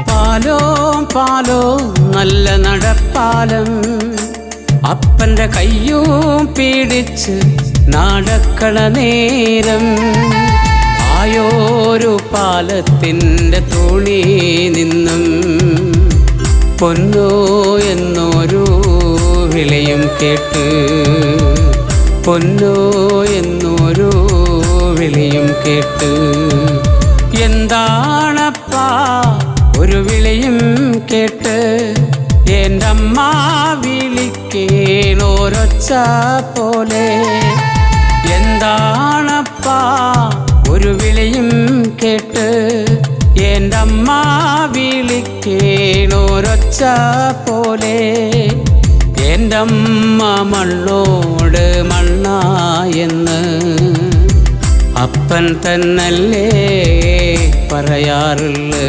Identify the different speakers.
Speaker 1: പാലോ പാലോ നല്ല നടപ്പാലം, അപ്പൻ്റെ കയ്യും പിടിച്ച് നടക്കണ നേരം ആയോരു പാലത്തിൻ്റെ തുണി നിന്നും പൊന്നോ എന്നൊരു വിളിയും കേട്ട്, പൊന്നോ എന്നൊരു വിളിയും കേട്ട്. എന്താണപ്പാ ഒരു വിളിയും കേട്ട്, എൻ്റെ അമ്മ വിളിക്കേണോരൊച്ച പോലെ. എന്താണപ്പാ ഒരു വിളിയും കേട്ട്, എൻ്റെ അമ്മ വിളിക്കേണോരൊച്ച പോലെ. എൻ്റെ അമ്മ മണ്ണോട് മണ്ണായെന്ന് അപ്പൻ തന്നല്ലേ പറയാറുള്ളു.